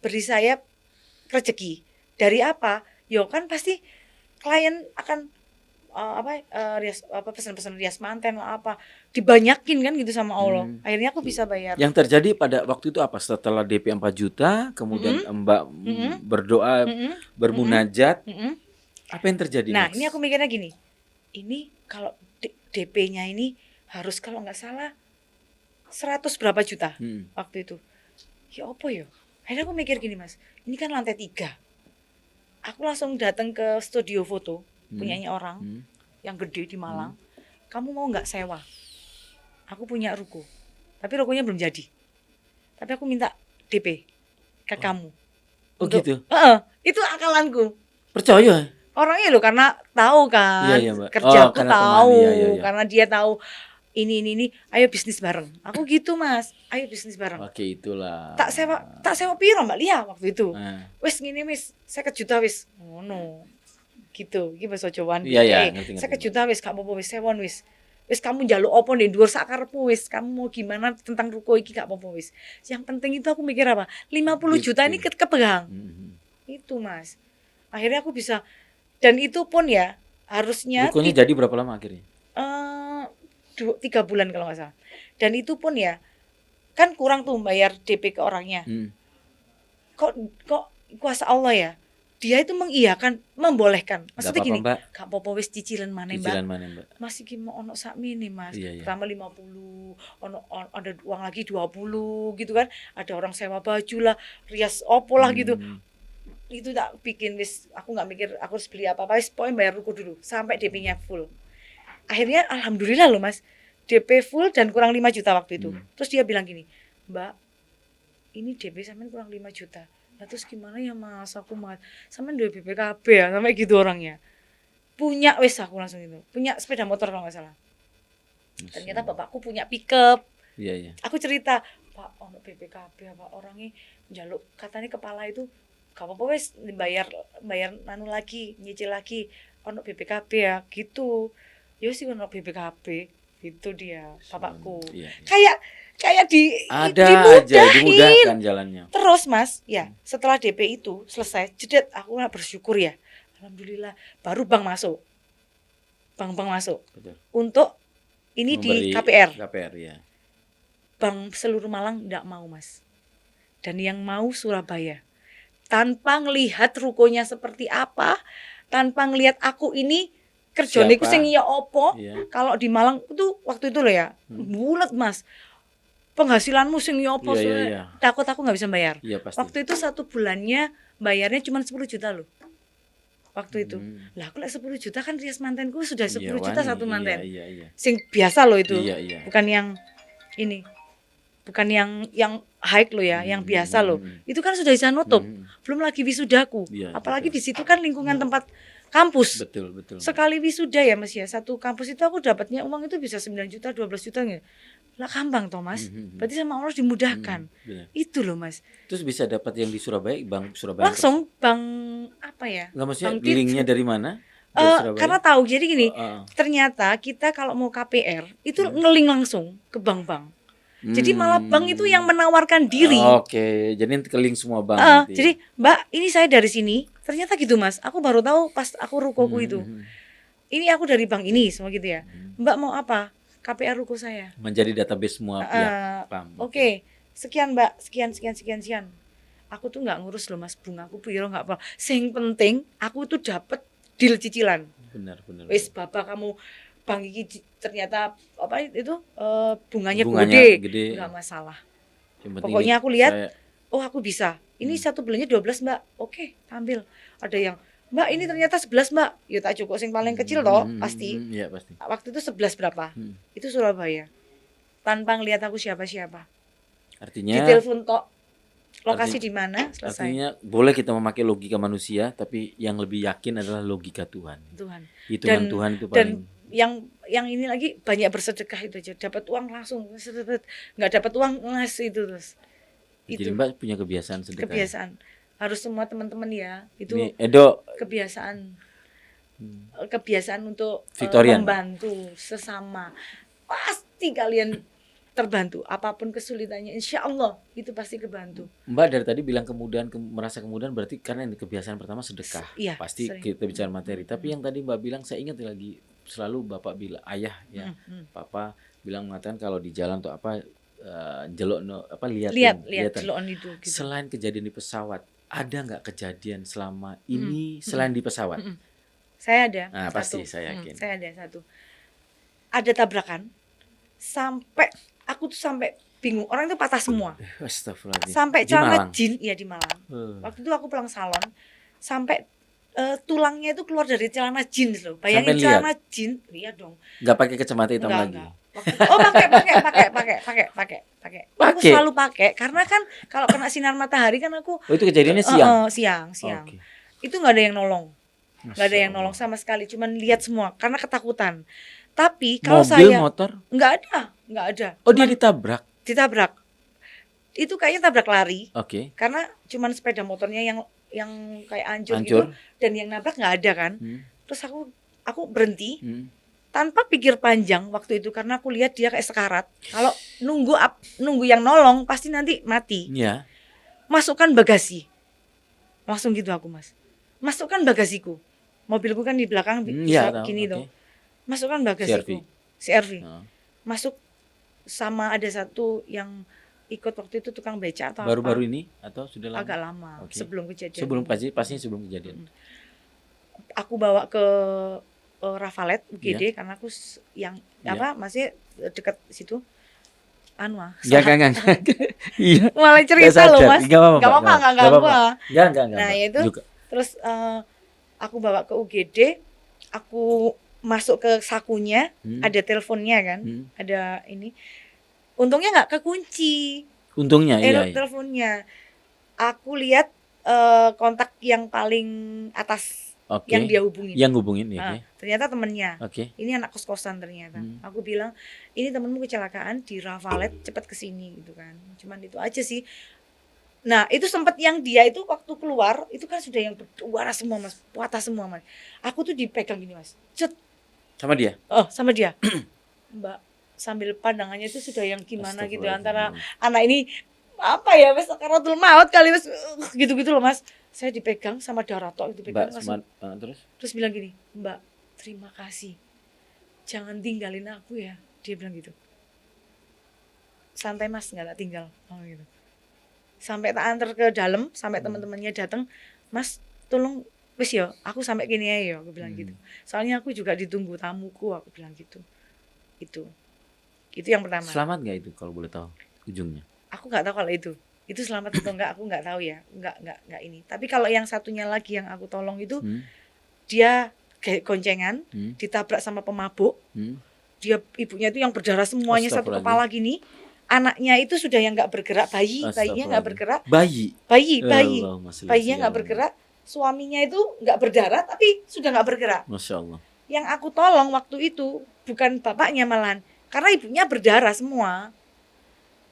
beri saya rezeki. Dari apa? Yo kan pasti klien akan pesan-pesan rias manten lah apa, dibanyakin kan gitu sama Allah. Akhirnya aku bisa bayar. Yang terjadi pada waktu itu apa? Setelah DP 4 juta, kemudian Mbak berdoa, bermunajat. Apa yang terjadi? Nah, next? ini aku mikirnya gini. Ini kalau DP-nya ini harus kalau nggak salah 100 berapa juta waktu itu. Ya apa ya? Akhirnya aku mikir gini, Mas. Ini kan lantai 3. Aku langsung datang ke studio foto punyanya orang yang gede di Malang. Kamu mau nggak sewa? Aku punya ruko, tapi rukonya belum jadi. Tapi aku minta DP ke kamu. Oh gitu. Itu akalanku. Percaya? Orangnya loh, karena tahu kan Iya, Mbak. kerjaku karena tahu, teman, iya. karena dia tahu ini, ayo bisnis bareng. Aku gitu Mas, ayo bisnis bareng. Oke, itulah. Tak sewa piro Mbak Lia waktu itu. Wis ngene wis, 50 juta wis. Ngono. Gitu, iki bahasa Jawaan. Iya, ngerti. 50 juta wis, gak apa-apa wis, sewon wis. Wis kamu njaluk opo ndek dhuwur sak karepmu wis. Kamu mau gimana tentang ruko iki gak apa-apa wis. Yang penting itu aku mikir apa? 50 juta ini kepegang. Itu Mas. Akhirnya aku bisa, dan itu pun ya harusnya rukonya jadi berapa lama akhirnya? 3 bulan kalau nggak salah. Dan itu pun ya kan kurang tuh bayar DP ke orangnya. Kok kuasa Allah ya, dia itu mengiyakan, membolehkan. Maksudnya gini, gak apa-apa wis cicilan mana Mbak. Masih ki mau ono sakmene Mas. Iya. Pertama 50, ada uang lagi 20 gitu kan. Ada orang sewa baju lah, rias opo lah gitu. Itu tak bikin wis, aku nggak mikir aku harus beli apa-apa, wis pokoknya bayar ruko dulu sampai DP-nya full. Akhirnya alhamdulillah loh Mas, DP full dan kurang 5 juta waktu itu. Terus dia bilang gini, Mbak, ini DP sampean kurang 5 juta. Nah terus gimana ya Mas, aku Mas, sampean duwe BPKB ya, sampai gitu orangnya. Punya wis, aku langsung itu, punya sepeda motor kalau nggak salah. Ternyata bapakku punya pickup. Iya. Aku cerita, Pak, ono BPKB apa orangnya njaluk, katanya kepala itu gak apa-apa wis, bayar nanu lagi, nyicil lagi, ono BPKB ya gitu. Ya sih ono BPKB. Itu dia bapakku. Iya, iya. Kayak Ada aja dimudahin. dimudahkan jalannya. Terus Mas, ya setelah DP itu selesai, jedet aku bersyukur ya. Alhamdulillah, baru bank masuk. Bank masuk Betul. untuk ini di Memberi KPR. KPR ya. Bank seluruh Malang enggak mau Mas. Dan yang mau Surabaya. Tanpa ngelihat rukonya seperti apa, tanpa ngelihat aku ini kerjane ku Siapa? sing ya opo. Iya. Kalau di Malang itu waktu itu loh ya, bulat Mas. Penghasilanmu sing ya opo, Iya, iya, iya. takut aku nggak bisa bayar. Iya pasti. Waktu itu 1 bulannya bayarnya cuma 10 juta loh. Waktu itu. Hmm. Lah aku 10 juta kan rias mantenku sudah 10 Iya, juta wani. satu manten. Iya, iya. Sing biasa loh itu. Iya, iya. Bukan yang ini. Bukan yang high loh ya, yang biasa loh. Itu kan sudah bisa nutup. Belum lagi wisudaku. Iya, Apalagi betul. di situ kan lingkungan tempat kampus. Betul, betul. Sekali wisuda ya Mas ya, satu kampus itu aku dapatnya uang itu bisa 9 juta, 12 juta nggak? Lah gampang toh Mas. Berarti sama Allah dimudahkan. Benar. Itu loh Mas. Terus bisa dapat yang di Surabaya, Bank Surabaya. Langsung bank apa ya? Enggak maksudnya Bank Tit. linknya dari mana? Dari Surabaya? Karena tahu jadi gini, Oh, oh. ternyata kita kalau mau KPR itu ngeling langsung ke bank-bank. Jadi malah bank itu yang menawarkan diri. Oke, jadi ke link semua bank. nanti. Jadi Mbak, ini saya dari sini. Ternyata gitu Mas. Aku baru tahu pas aku rukoku itu. Ini aku dari bank ini semua gitu ya. Mbak mau apa? KPR ruko saya. Menjadi database semua pihak. Paham. Oke, sekian Mbak, sekian. Aku tuh nggak ngurus loh Mas, bungaku piro nggak apa. Sing penting aku tuh dapet deal cicilan. Benar. Wis bapak kamu bank iki ternyata apa itu bunganya Bunganya gede, gede. nggak masalah. Yang penting Pokoknya aku lihat, saya- oh aku bisa. Ini satu bulannya 12 Mbak. Oke, ambil. Ada yang Mbak ini ternyata 11 Mbak. Ya tak cukup sing paling kecil toh, pasti. Iya pasti. Waktu itu 11 berapa? Itu Surabaya. Tanpa ngelihat aku siapa-siapa. Artinya Ditelepon tok. Lokasi di mana? Selesai. artinya boleh kita memakai logika manusia, tapi yang lebih yakin adalah logika Tuhan. Tuhan. Hitungan Dan- Tuhan itu Dan paling. yang ini lagi banyak bersedekah itu aja. Dapat uang langsung, nggak dapat uang ngasih itu terus. Jadi Itu Mbak punya kebiasaan sedekah. kebiasaan. Harus semua teman-teman ya. Itu Ini Edo kebiasaan untuk Victorian. membantu sesama. Pasti kalian terbantu. Apapun kesulitannya, insya Allah itu pasti kebantu. Mbak dari tadi bilang kemudahan, merasa kemudahan berarti karena ini kebiasaan pertama sedekah. Iya, Pasti sering. kita bicara materi. Tapi yang tadi Mbak bilang, saya ingat lagi selalu Bapak bilang, ayah ya, Papa bilang mengatakan kalau di jalan tuh apa jelok Lihat lihatin. celokan itu. Gitu. Selain kejadian di pesawat, ada nggak kejadian selama ini selain di pesawat? Saya ada. Nah, satu. pasti saya yakin. Saya ada satu. Ada tabrakan sampai aku tuh sampai bingung. Orang itu patah semua. Astagfirullahaladzim. Sampai Di celana Malang? jin, ya di Malang. Waktu itu aku pulang salon sampai tulangnya itu keluar dari celana jeans loh. Bayangin Sampai celana jeans, lihat dong. Nggak pakai kacamata hitam lagi. Enggak. Oh pakai. Aku Pakai? selalu pakai karena kan kalau kena sinar matahari kan aku Oh itu kejadiannya siang? siang. Oke. Itu nggak ada yang nolong. Nggak ada Masya yang nolong Allah. sama sekali, cuman lihat semua karena ketakutan. Tapi kalau Mobil, saya motor? nggak ada. Oh dia ditabrak? Ditabrak. Itu kayaknya tabrak lari Oke. karena cuman sepeda motornya yang kayak hancur Hancur. gitu dan yang nabrak nggak ada kan. Terus aku berhenti Hmm. tanpa pikir panjang waktu itu karena aku lihat dia kayak sekarat. Kalau nunggu yang nolong pasti nanti mati. Iya. Masukkan bagasi. Langsung gitu aku Mas. Masukkan bagasiku. Mobilku kan di belakang Iya, bisa tahu, gini oke. tuh. Masukkan bagasiku. CRV. Oh. Masuk sama ada satu yang ikut waktu itu tukang beca atau Baru-baru apa. ini atau sudah lama? Agak lama Oke. sebelum kejadian. Sebelum ini. pastinya sebelum kejadian. Aku bawa ke Ravalet UGD Iya. karena aku yang Iya. masih dekat situ. Enggak. Iya. Mulai cerita Nggak loh sadar. Mas. Nggak apa-apa, Nggak apa-apa, nggak nggak apa-apa. apa-apa. Enggak. Nah, Mbak. itu Juga. terus aku bawa ke UGD, aku masuk ke sakunya, ada teleponnya kan, ada ini. Untungnya nggak kekunci. Untungnya iya. Teleponnya. Aku lihat kontak yang paling atas Oke. yang dia hubungin. Yang hubungin ya. Oke. Ternyata temennya. Oke. Ini anak kos-kosan ternyata. Aku bilang, ini temenmu kecelakaan di Ravalet, cepat kesini gitu kan. Cuman itu aja sih. Nah itu sempat yang dia itu waktu keluar, itu kan sudah yang berwarna semua Mas, patah semua Mas. Aku tuh dipegang gini Mas, cet, Sama dia. oh sama dia. Mbak, sambil pandangannya itu sudah yang gimana gitu antara Astagfirullahaladzim. anak ini apa ya wes sakaratul maut kali wes gitu-gitu loh Mas. Saya dipegang sama Darato Mbak dipegang langsung terus bilang gini, "Mbak, terima kasih. Jangan tinggalin aku ya." Dia bilang gitu. "Santai Mas, enggak tak tinggal." Oh gitu. Sampai tak antar ke dalam, sampai teman-temannya datang, "Mas, tolong wis ya, aku sampai gini aja ya," aku bilang gitu. Soalnya aku juga ditunggu tamuku, aku bilang gitu. Itu yang pertama. Selamat nggak itu kalau boleh tahu ujungnya? Aku nggak tahu kalau itu selamat atau enggak, aku nggak tahu ya, nggak ini. Tapi kalau yang satunya lagi yang aku tolong itu dia kayak goncengan, ditabrak sama pemabuk, dia ibunya itu yang berdarah semuanya satu kepala gini, anaknya itu sudah yang nggak bergerak, bayinya nggak bergerak, bayinya nggak bergerak, suaminya itu nggak berdarah tapi sudah nggak bergerak. Masya Allah. Yang aku tolong waktu itu bukan bapaknya malahan, karena ibunya berdarah semua.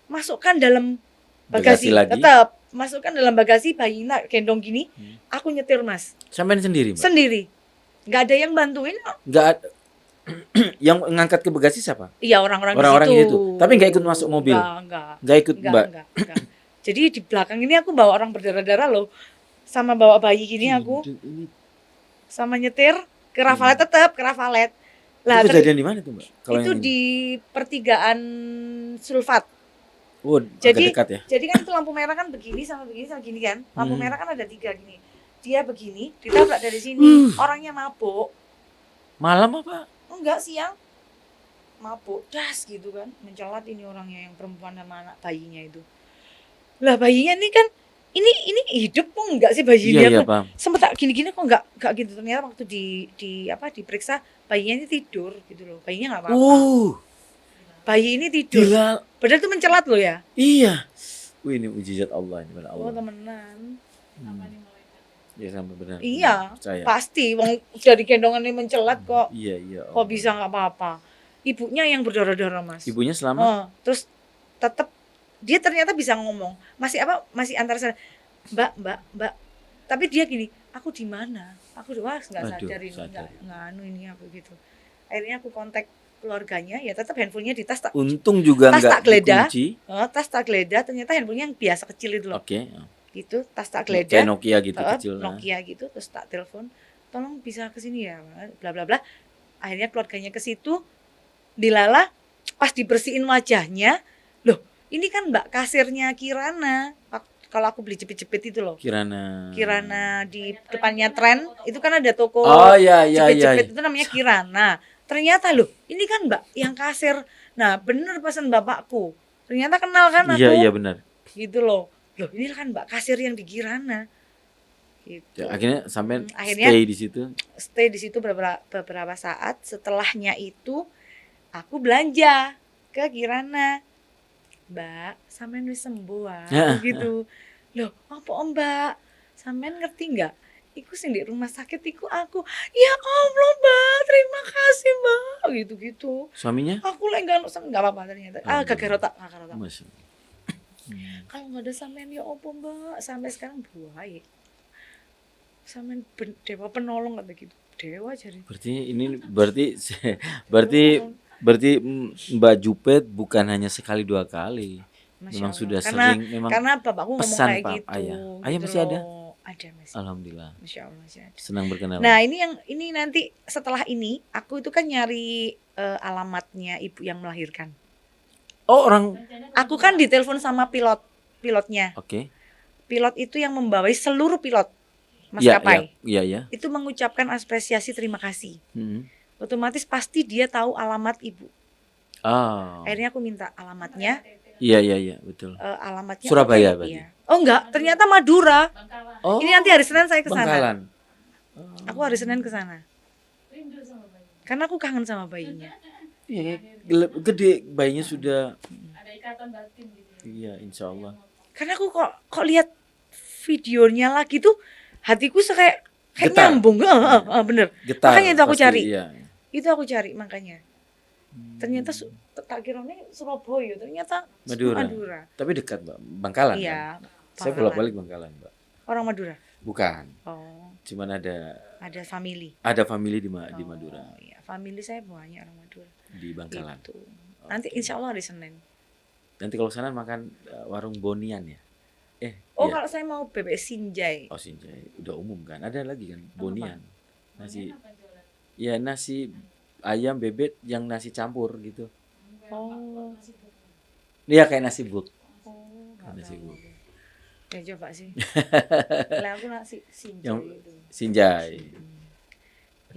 Masukkan dalam bagasi tetap masukkan dalam bagasi, bayi nak gendong gini, aku nyetir Mas. Sampai sendiri Mbak? Sendiri, nggak ada yang bantuin. Nggak yang ngangkat ke bagasi siapa? Iya orang-orang itu. Tapi nggak ikut masuk mobil? Nggak ikut Mbak? Enggak. Jadi di belakang ini aku bawa orang berdarah-darah loh, sama bawa bayi gini aku, sama nyetir ke Ravalet tetap ke Ravalet. Lah itu kejadian di mana tuh Mbak? Kalau itu di pertigaan Sulfat. Oh, jadi dekat ya? Jadi kan itu lampu merah kan begini sama begini sama gini kan. Lampu merah kan ada 3 gini. Dia begini, ditabrak dari sini. Orangnya mabuk. Malam apa? Enggak, siang. Mabuk, das gitu kan. Mencelat ini orangnya yang perempuan sama anak bayinya itu. Lah bayinya ini kan ini hidup kok enggak sih bayinya? Iya, paham. Sempet tak gini-gini kok enggak gitu. Ternyata waktu diperiksa bayinya ini tidur gitu loh. Bayinya enggak apa-apa. Bayi ini tidur. Gila. Padahal itu mencelat loh ya. Iya. Wih, ini mujizat Allah ini pada Allah. Oh temenan. Ya sampai benar. Iya. Percaya. Pasti. Wong dari gendongan ini mencelat kok. Iya. Kok bisa nggak apa-apa? Ibunya yang berdarah-darah Mas. Ibunya selamat. Terus tetap dia ternyata bisa ngomong. Masih antara sana. Mbak. Tapi dia gini. Aku di mana? Aku nggak sadar ini nggak anu ini aku gitu. Akhirnya aku kontak keluarganya, ya tetap handphonenya di tas tak. Untung juga nggak dikunci. Tas tak geledah, ternyata handphonenya yang biasa kecil itu loh. Oke. Gitu, tas tak geledah. Kayak Nokia gitu kecil. Nokia gitu, terus tak telepon, tolong bisa ke sini ya, bla bla bla. Akhirnya keluarganya ke situ, dilala, pas dibersihin wajahnya, loh ini kan Mbak kasirnya Kirana. Kalau aku beli jepit-jepit itu loh. Kirana di depannya Tren, itu kan ada toko. Oh iya. Jepit-jepit itu namanya Kirana. Ternyata loh, ini kan Mbak yang kasir. Nah, bener pesan bapakku. Ternyata kenal kan aku. Iya benar. Gitu loh. Loh, ini kan Mbak kasir yang di Kirana. Gitu. Ya, akhirnya sampai stay di situ. Stay di situ beberapa saat. Setelahnya itu aku belanja ke Kirana. Mbak, sampean wis sembuh gitu. Loh, apa Mbak? Sampean ngerti enggak? Iku sing di rumah sakit iku aku. Ya Allah Mbak, terima kasih Mbak. Gitu-gitu. Suaminya? Aku lagi enggak apa-apa ternyata. Gara-gara tak. Kalau enggak ada sampean ya apa Mbak? Sampai sekarang buaya. Sampean dewa penolong kata gitu. Dewa jadi. Berarti Mbak Jupet bukan hanya sekali 2 kali. Memang sudah sering memang. Karena bapakku ngomong kayak gitu. Ayah masih ada? Ada masih. Alhamdulillah. Masya Allah masih ada. Senang berkenalan. Nah ini nanti setelah ini aku itu kan nyari alamatnya ibu yang melahirkan. Oh orang. Aku kan ditelepon sama pilotnya. Oke. Pilot itu yang membawai seluruh pilot maskapai. Iya. Itu mengucapkan apresiasi terima kasih. Otomatis pasti dia tahu alamat ibu. Akhirnya aku minta alamatnya. Iya betul. Alamatnya Surabaya berarti. Iya. Oh enggak, ternyata Madura. Oh. Ini nanti hari Senin saya ke sana. Bangkalan. Aku hari Senin ke sana. Karena aku kangen sama bayinya. Iya, gede bayinya sudah. Ada ikatan batin gitu. Iya, insya Allah. Karena aku kok lihat videonya lagi tuh hatiku kayak Getar. nyambung. Bener. Getar. Makanya itu aku pasti, cari. Iya. Itu aku cari makanya. Ternyata tak kiranya Surabaya, ternyata Madura. Tapi dekat, Mbak. Bangkalan. Iya. Kan? Saya bolak-balik Bangkalan, Mbak. Orang Madura? Bukan. Oh. Cuman ada family. Ada family di Madura. Iya, family saya banyak orang Madura. Di Bangkalan. Gitu. Nanti insya Allah hari Senin. Nanti kalau sana makan warung Bonian ya? Oh, iya. kalau saya mau bebek sinjai. Oh Sinjai, udah umum kan? Ada lagi kan Bonian. Nasi, Bonian apa jualan? ya nasi ayam bebek yang nasi campur gitu. Oh. Iya kayak nasi buk. Oh, Nasi buk. Ya coba sih. Lah aku nasi sinjai Yang- itu. Sinjai.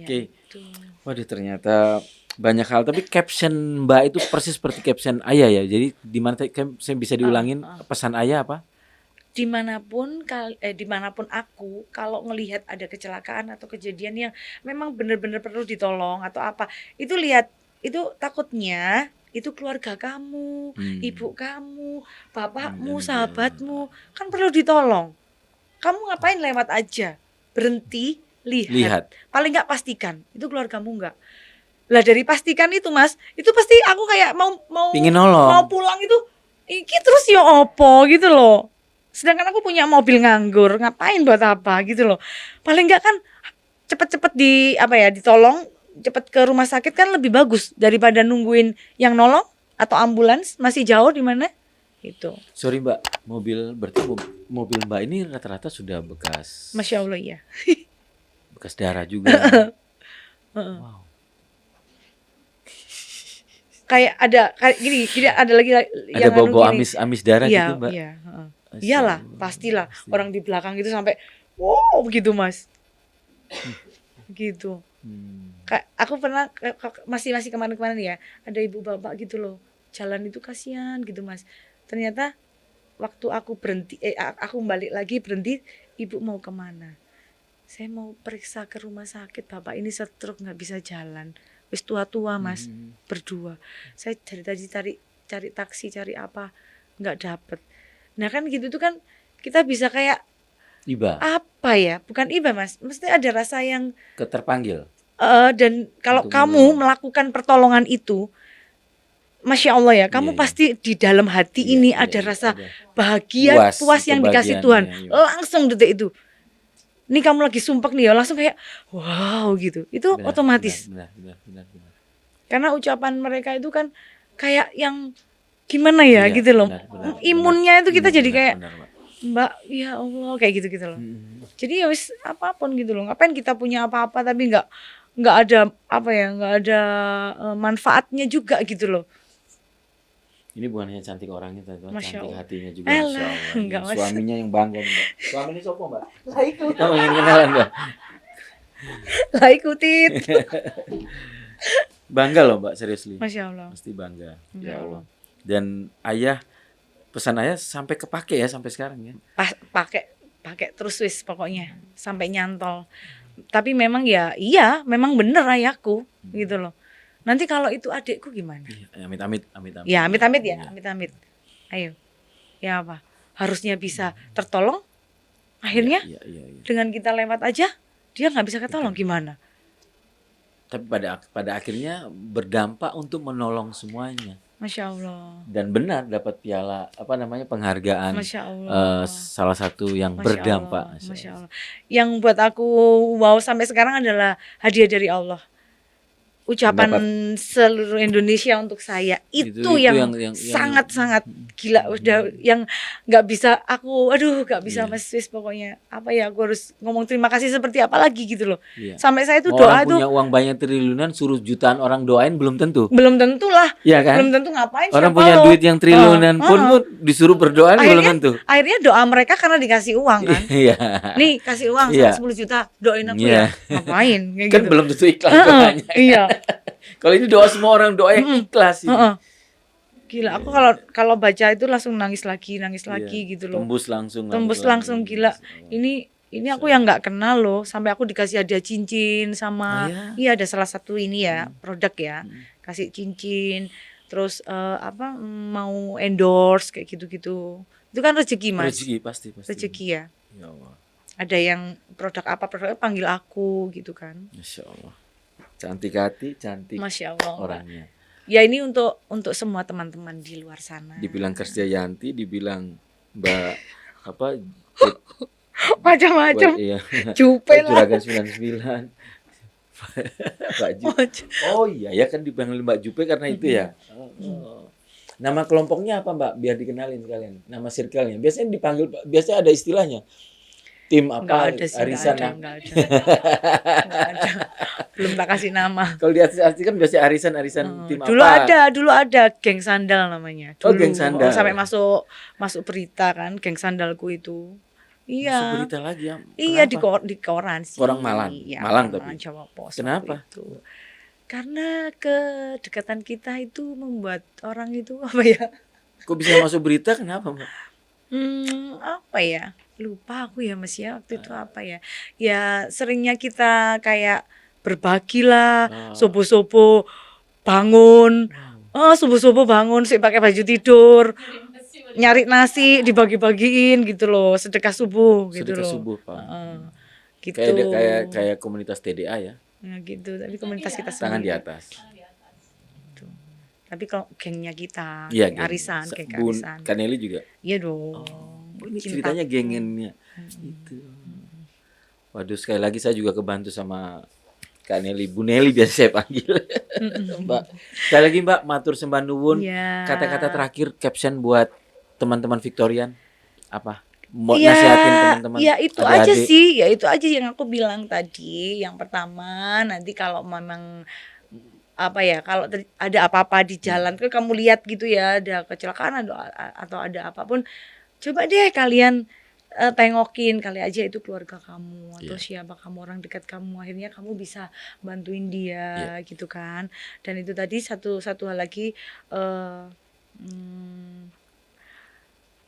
Ya, Oke. itu. Waduh ternyata banyak hal. Tapi caption Mbak itu persis seperti caption Ayah ya. Jadi di mana saya bisa diulangin pesan Ayah apa? Dimanapun aku kalau ngelihat ada kecelakaan atau kejadian yang memang benar-benar perlu ditolong atau apa, itu lihat, itu takutnya itu keluarga kamu, ibu kamu, bapakmu, sahabatmu kan perlu ditolong. Kamu ngapain lewat aja, berhenti, lihat. Paling nggak pastikan itu keluargamu nggak. Lah dari pastikan itu Mas, itu pasti aku kayak mau Pingin nolong. mau pulang itu, iki terus ya opo gitu loh. Sedangkan aku punya mobil nganggur, ngapain buat apa gitu loh. Paling enggak kan cepet-cepet ditolong, cepet ke rumah sakit kan lebih bagus daripada nungguin yang nolong atau ambulans masih jauh di mana gitu. Sorry Mbak, berarti mobil Mbak ini rata-rata sudah bekas Masya Allah ya. bekas darah juga. Wow. Kayak gini ada lagi Ada yang bau-bau gini. amis darah Iya, gitu Mbak. iya, iyalah, pastilah. Pasti. Orang di belakang itu sampai wow begitu Mas. Gitu. Kayak aku pernah masih kemarin-kemarin ya, ada ibu bapak gitu loh. Jalan itu kasihan gitu Mas. Ternyata waktu aku berhenti aku balik lagi berhenti, ibu mau kemana? Saya mau periksa ke rumah sakit, bapak ini stroke nggak bisa jalan. Wis tua-tua Mas, berdua. Saya dari tadi cari taksi, cari apa, nggak dapet. Nah kan gitu tuh kan kita bisa kayak Iba, apa ya? Bukan iba Mas, mesti ada rasa yang terpanggil. dan kalau Untuk kamu menolong. melakukan pertolongan itu, Masya Allah ya, kamu Iya. pasti di dalam hati Iya, ini iya, ada iya, rasa ada. puas Puas, yang dikasih kebahagiaan, Tuhan. iya, iya. Langsung detik itu. Ini kamu lagi sumpek nih ya, langsung kayak wow gitu. Itu Benar, otomatis. benar. Karena ucapan mereka itu kan kayak yang gimana ya Iya, gitu loh. benar, Imunnya itu kita Imun, jadi kayak benar, Mbak. Mbak, ya Allah kayak gitu loh. Jadi ya wis apapun gitu loh. Ngapain kita punya apa-apa tapi nggak ada nggak ada manfaatnya juga gitu loh. Ini bukan hanya cantik orangnya, tapi Masya cantik Allah. hatinya juga. Alah, Masya Allah. enggak, Ini Mas. suaminya yang bangga Mbak. Suami ini siapa Mbak? Lah itu, Kita ingin kenalan Mbak. lah ikutin. Bangga loh Mbak, seriously. Masya Allah. Pasti bangga. Masya Ya Allah. Allah. Dan pesan ayah sampai kepake ya sampai sekarang ya. Pakai terus wis pokoknya sampai nyantol. Tapi memang ya iya, memang bener ayahku gitu loh. Nanti kalau itu adikku gimana? Iya, amit-amit. Ya amit-amit ya, Iya. amit-amit. Ayo. Ya apa? Harusnya bisa tertolong. Akhirnya Iya. dengan kita lewat aja dia nggak bisa ketolong gimana? Tapi pada akhirnya berdampak untuk menolong semuanya. Masya Allah. Dan benar dapat piala penghargaan Masya Allah. salah satu yang Masya berdampak. Allah, Masya Allah. Yang buat aku wow sampai sekarang adalah hadiah dari Allah. Ucapan seluruh Indonesia untuk saya itu yang sangat-sangat gila, udah yang nggak bisa aku, nggak bisa Iya. Mas Wis, pokoknya apa ya, aku harus ngomong terima kasih seperti apa lagi gitu loh. Iya. Sampai saya itu Mau doa orang tuh punya uang banyak triliunan suruh jutaan orang doain belum tentu. belum tentu lah, Iya kan? belum tentu ngapain Orang siapa punya lo? duit yang triliunan pun disuruh berdoa belum tentu. Akhirnya doa mereka karena dikasih uang kan. Iya. Nih kasih uang Iya. 10 juta doain aku Iya. ya. Ngapain kayak Kan gitu. belum tentu ikhlas doanya. Iya. Kalau ini doa semua orang doa yang ikhlas ini. Gila, aku kalau baca itu langsung nangis lagi Iya. gitu loh. Tembus langsung. Gila. Ini aku yang nggak kenal loh, sampai aku dikasih hadiah cincin sama iya ada salah satu ini ya, produk ya. Kasih cincin, terus mau endorse kayak gitu-gitu. Itu kan rezeki, Mas. Rezeki pasti. Rezeki ya. Ya Allah. Ada yang produknya panggil aku gitu kan. Masya Allah. Cantik hati, cantik Masya Allah. orangnya. Ya ini untuk semua teman-teman di luar sana. Dibilang Kerja Yanti, dibilang Mbak Macam-macam. Iya. Cupe lah. Juragan 99. Mbak Jupe. Oh iya ya kan dipanggil Mbak Jupe karena itu ya. Oh. Nama kelompoknya apa Mbak? Biar dikenalin sekalian. Nama circle-nya. Biasanya dipanggil, biasanya ada istilahnya. Tim Nggak apa? ada sih, Arisan. nggak ada. Nggak ada. Belum tak kasih nama. Kalau di artis kan biasanya arisan tim Dulu apa? dulu ada geng sandal namanya. Oh, Dulu geng sandal. sampai masuk berita kan, geng sandalku itu. Masuk Iya. berita lagi ya. Iya Kenapa? di koran sih. Orang Malang? Iya, Malang Malang, tapi? Jawa Pos. Kenapa? waktu itu. Karena kedekatan kita itu membuat orang itu apa ya? Kok bisa masuk berita kenapa Mbak? Apa ya? Lupa aku ya Mas ya waktu itu apa ya? Ya seringnya kita kayak berbagi lah, subuh-subuh bangun. Oh, subuh-subuh bangun sih pakai baju tidur, nyari nasi dibagi-bagiin gitu loh, sedekah subuh gitu Sedekah loh. subuh, Pak. Gitu. Kayak komunitas TDA ya. Nah, gitu. Tapi komunitas kita Tangan di sendiri. atas. Gitu. Tapi kalau gengnya kita, Iya, geng geng. arisan, geng Bun arisan. Kaneli juga. Iya dong. Ini Cinta. ceritanya gengennya. Itu. Waduh, sekali lagi saya juga kebantu sama Kak Nelly. Bu Nelly biasa saya panggil. Mbak. Sekali lagi Mbak, matur sembah nuwun. Iya. Kata-kata terakhir caption buat teman-teman Victorian apa? Mau Iya, nasihatin teman-teman. ya itu aja adik-adik. sih, ya itu aja yang aku bilang tadi. Yang pertama, nanti kalau memang apa ya, kalau ada apa-apa di jalan, kan kamu lihat gitu ya, ada kecelakaan atau ada apapun, coba deh kalian tengokin kali aja itu keluarga kamu atau siapa kamu, orang dekat kamu, akhirnya kamu bisa bantuin dia gitu kan. Dan itu tadi satu hal lagi,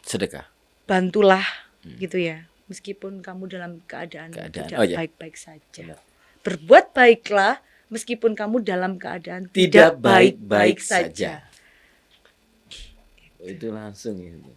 Sedekah. bantulah gitu ya, meskipun kamu dalam keadaan tidak baik-baik saja. Berbuat baiklah meskipun kamu dalam keadaan tidak baik-baik saja. Itu langsung gitu.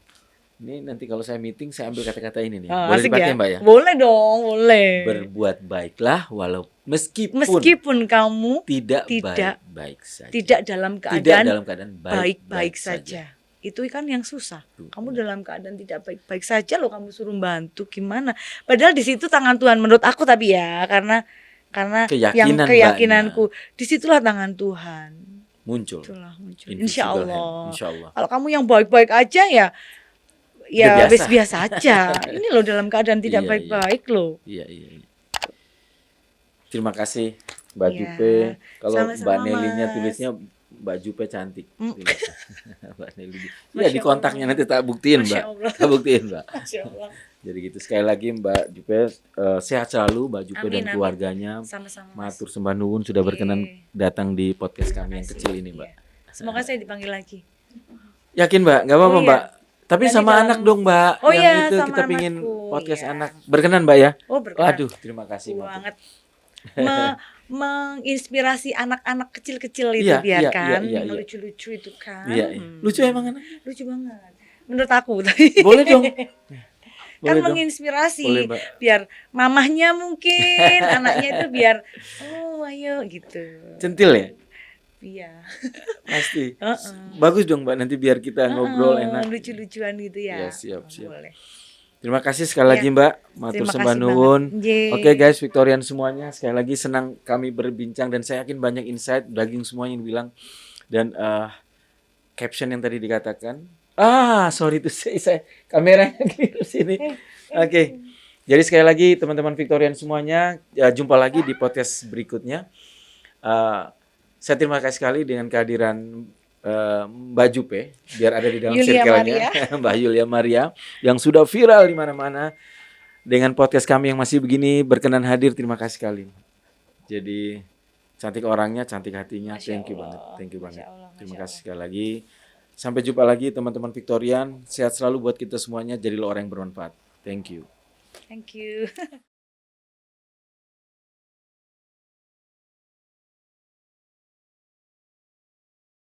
Ini nanti kalau saya meeting saya ambil kata-kata ini nih. Oh, Boleh asik dipakai ya? Mbak ya? Boleh dong, boleh. Berbuat baiklah walau Meskipun kamu tidak tidak baik-baik saja. tidak dalam Tidak keadaan dalam keadaan baik-baik saja. Itu kan yang susah. Kamu dalam keadaan tidak baik-baik saja loh, kamu suruh bantu gimana? Padahal di situ tangan Tuhan menurut aku, tapi ya karena yang keyakinanku disitulah tangan Tuhan muncul. itulah muncul. Invisible Insya hand. Allah. Insya Allah. Kalau kamu yang baik-baik aja ya Udah biasa. biasa aja. Ini loh dalam keadaan tidak Iya, baik-baik loh. Iya. Terima kasih Mbak Iya. Jupe. Kalau Sama-sama, Mbak Nelly-nya Mas. tulisnya Mbak Jupe cantik. Mbak Nelly. Iya Masya di kontaknya Allah. nanti tak buktiin Masya Mbak. Allah. Tak buktiin Mbak. Masya Allah. Jadi gitu, sekali lagi Mbak Jupe sehat selalu Mbak Jupe dan Amin. keluarganya. Sama-sama, Mas. Matur sembah nuwun sudah berkenan datang di podcast kami yang Terima kecil kasih. ini Mbak. Iya. Semoga saya dipanggil lagi. Yakin Mbak? Gak apa-apa Oh, iya. Mbak. Tapi Nanti sama dalam- anak dong Mbak. Oh, yang iya, itu sama kita pingin anakku. podcast Iya. anak. Berkenan Mbak ya? Oh, berkenan. Waduh, terima kasih Mbak. Banget. Menginspirasi anak-anak kecil-kecil itu Iya, biar iya, kan iya. lucu-lucu itu kan. Iya. Lucu emang anaknya. Lucu banget. Menurut aku tadi. Boleh dong. Kan Boleh dong. menginspirasi Boleh, Mbak. biar mamahnya mungkin anaknya itu biar ayo gitu. Centil ya? Iya. Pasti. Heeh. Bagus dong Mbak, nanti biar kita ngobrol enak. Lucu-lucuan gitu ya. Iya, siap. Boleh. Terima kasih sekali lagi Mbak. Matur Terima sembah kasih nuwun. banget. Yeay. Oke guys, Victorian semuanya, sekali lagi senang kami berbincang dan saya yakin banyak insight daging semuanya yang bilang dan caption yang tadi dikatakan. Sorry tuh saya kameranya ke sini. Oke. Jadi sekali lagi teman-teman Victorian semuanya, jumpa lagi di podcast berikutnya. Saya terima kasih sekali dengan kehadiran Mbak Jupe, biar ada di dalam Yulia circle-nya, Mbak Yulia Maria, yang sudah viral di mana-mana. Dengan podcast kami yang masih begini berkenan hadir, terima kasih sekali. Jadi cantik orangnya, cantik hatinya, thank you banget, Masya Allah, Terima Masya kasih sekali lagi. Sampai jumpa lagi teman-teman Victorian, sehat selalu buat kita semuanya, jadilah orang yang bermanfaat. Thank you. Thank you.